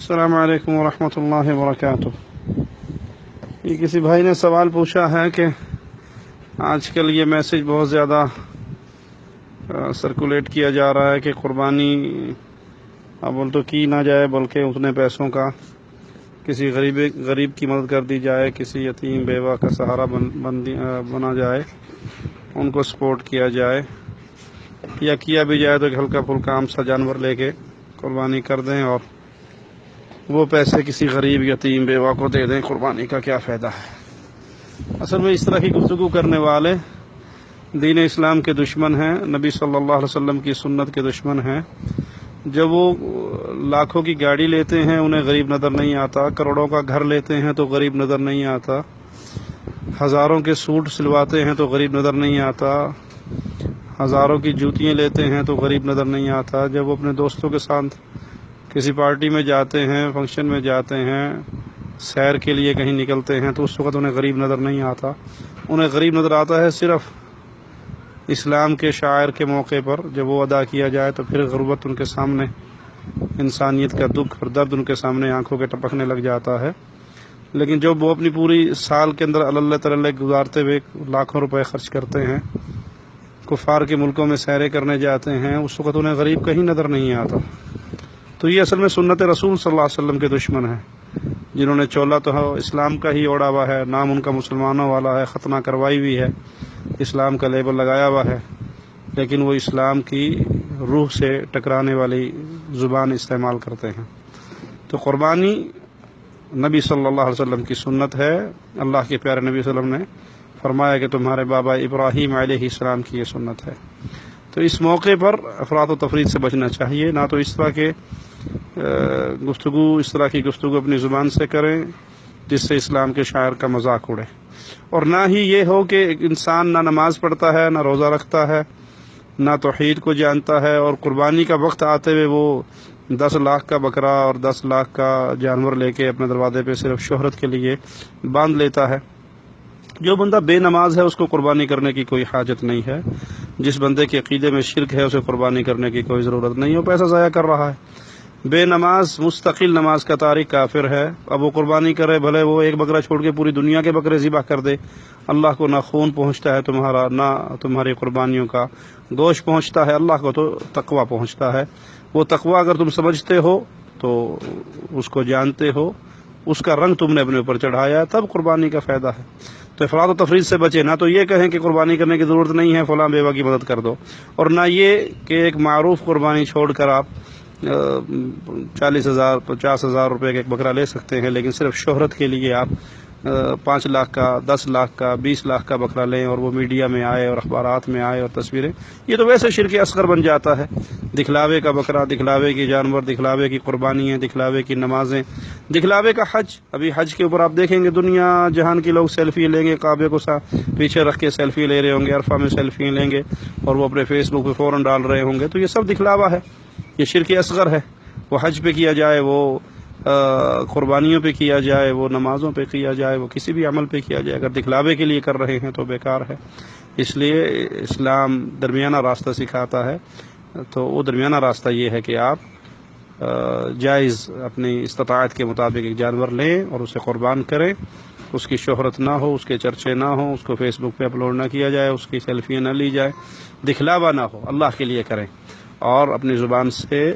السلام علیکم ورحمۃ اللہ وبرکاتہ۔ یہ کسی بھائی نے سوال پوچھا ہے کہ آج کل یہ میسج بہت زیادہ سرکولیٹ کیا جا رہا ہے کہ قربانی بول تو کی نہ جائے بلکہ اتنے پیسوں کا کسی غریب کی مدد کر دی جائے، کسی یتیم بیوہ کا سہارا بنا جائے، ان کو سپورٹ کیا جائے، یا کیا بھی جائے تو ہلکا پھلکا عام سا جانور لے کے قربانی کر دیں اور وہ پیسے کسی غریب یتیم بیوہ کو دے دیں۔ قربانی کا کیا فائدہ ہے؟ اصل میں اس طرح کی گفتگو کرنے والے دین اسلام کے دشمن ہیں، نبی صلی اللہ علیہ وسلم کی سنت کے دشمن ہیں۔ جب وہ لاکھوں کی گاڑی لیتے ہیں انہیں غریب نظر نہیں آتا، کروڑوں کا گھر لیتے ہیں تو غریب نظر نہیں آتا، ہزاروں کے سوٹ سلواتے ہیں تو غریب نظر نہیں آتا، ہزاروں کی جوتیاں لیتے ہیں تو غریب نظر نہیں آتا۔ جب وہ اپنے دوستوں کے ساتھ کسی پارٹی میں جاتے ہیں، فنکشن میں جاتے ہیں، سیر کے لیے کہیں نکلتے ہیں تو اس وقت انہیں غریب نظر نہیں آتا، انہیں غریب نظر آتا ہے صرف اسلام کے شعائر کے موقع پر۔ جب وہ ادا کیا جائے تو پھر غربت ان کے سامنے، انسانیت کا دکھ اور درد ان کے سامنے آنکھوں کے ٹپکنے لگ جاتا ہے۔ لیکن جب وہ اپنی پوری سال کے اندر اللہ تعالی گزارتے ہوئے لاکھوں روپے خرچ کرتے ہیں، کفار کے ملکوں میں سیریں کرنے جاتے ہیں، اس وقت انہیں غریب کہیں نظر نہیں آتا۔ تو یہ اصل میں سنت رسول صلی اللہ علیہ وسلم کے دشمن ہیں، جنہوں نے چولا تو اسلام کا ہی اوڑا ہوا ہے، نام ان کا مسلمانوں والا ہے، ختنہ کروائی ہوئی ہے، اسلام کا لیبل لگایا ہوا ہے، لیکن وہ اسلام کی روح سے ٹکرانے والی زبان استعمال کرتے ہیں۔ تو قربانی نبی صلی اللہ علیہ وسلم کی سنت ہے۔ اللہ کے پیارے نبی صلی اللہ علیہ وسلم نے فرمایا کہ تمہارے بابا ابراہیم علیہ السلام کی یہ سنت ہے۔ تو اس موقع پر افراط و تفریط سے بچنا چاہیے، نہ تو اس طرح کے اس طرح کی گفتگو اپنی زبان سے کریں جس سے اسلام کے شاعر کا مذاق اڑے، اور نہ ہی یہ ہو کہ ایک انسان نہ نماز پڑھتا ہے، نہ روزہ رکھتا ہے، نہ توحید کو جانتا ہے، اور قربانی کا وقت آتے ہوئے وہ 10 لاکھ کا بکرا اور 10 لاکھ کا جانور لے کے اپنے دروازے پہ صرف شہرت کے لیے باندھ لیتا ہے۔ جو بندہ بے نماز ہے اس کو قربانی کرنے کی کوئی حاجت نہیں ہے۔ جس بندے کے عقیدے میں شرک ہے اسے قربانی کرنے کی کوئی ضرورت نہیں ہے، وہ پیسہ ضائع کر رہا ہے۔ بے نماز مستقل نماز کا تارک کافر ہے۔ اب وہ قربانی کرے، بھلے وہ ایک بکرا چھوڑ کے پوری دنیا کے بکرے ذبح کر دے، اللہ کو نہ خون پہنچتا ہے تمہارا، نہ تمہاری قربانیوں کا گوشت پہنچتا ہے، اللہ کو تو تقویٰ پہنچتا ہے۔ وہ تقویٰ اگر تم سمجھتے ہو تو اس کو جانتے ہو، اس کا رنگ تم نے اپنے اوپر چڑھایا ہے، تب قربانی کا فائدہ ہے۔ تو افراط و تفریط سے بچے، نہ تو یہ کہیں کہ قربانی کرنے کی ضرورت نہیں ہے، فلاں بیوہ کی مدد کر دو، اور نہ یہ کہ ایک معروف قربانی چھوڑ کر آپ 40,000 50,000 روپے کا ایک بکرا لے سکتے ہیں، لیکن صرف شہرت کے لیے آپ 5 لاکھ کا، 10 لاکھ کا، 20 لاکھ کا بکرا لیں اور وہ میڈیا میں آئے اور اخبارات میں آئے اور تصویریں، یہ تو ویسے شرک اصغر بن جاتا ہے۔ دکھلاوے کا بکرا، دکھلاوے کی جانور، دکھلاوے کی قربانیاں، دکھلاوے کی نمازیں، دکھلاوے کا حج۔ ابھی حج کے اوپر آپ دیکھیں گے دنیا جہان کے لوگ سیلفی لیں گے، کعبے کو پیچھے رکھ کے سیلفی لے رہے ہوں گے، عرفہ میں سیلفی لیں گے اور وہ اپنے فیس بک پہ فوراً ڈال رہے ہوں گے، تو یہ سب دکھلاوا ہے، یہ شرک اصغر ہے۔ وہ حج پہ کیا جائے، وہ قربانیوں پہ کیا جائے، وہ نمازوں پہ کیا جائے، وہ کسی بھی عمل پہ کیا جائے، اگر دکھلاوے کے لیے کر رہے ہیں تو بیکار ہے۔ اس لیے اسلام درمیانہ راستہ سکھاتا ہے، تو وہ درمیانہ راستہ یہ ہے کہ آپ جائز اپنی استطاعت کے مطابق ایک جانور لیں اور اسے قربان کریں، اس کی شہرت نہ ہو، اس کے چرچے نہ ہوں، اس کو فیس بک پہ اپلوڈ نہ کیا جائے، اس کی سیلفیاں نہ لی جائے، دکھلاوا نہ ہو، اللہ کے لیے کریں، اور اپنی زبان سے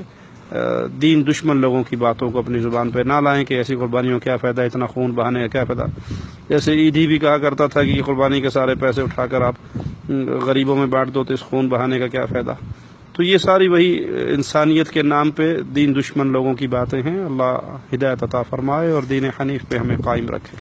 دین دشمن لوگوں کی باتوں کو اپنی زبان پہ نہ لائیں کہ ایسی قربانیوں کیا فائدہ، اتنا خون بہانے کا کیا فائدہ۔ جیسے عیدھی بھی کہا کرتا تھا کہ یہ قربانی کے سارے پیسے اٹھا کر آپ غریبوں میں بانٹ دو تو اس خون بہانے کا کیا فائدہ۔ تو یہ ساری وہی انسانیت کے نام پہ دین دشمن لوگوں کی باتیں ہیں۔ اللہ ہدایت عطا فرمائے اور دین حنیف پہ ہمیں قائم رکھے۔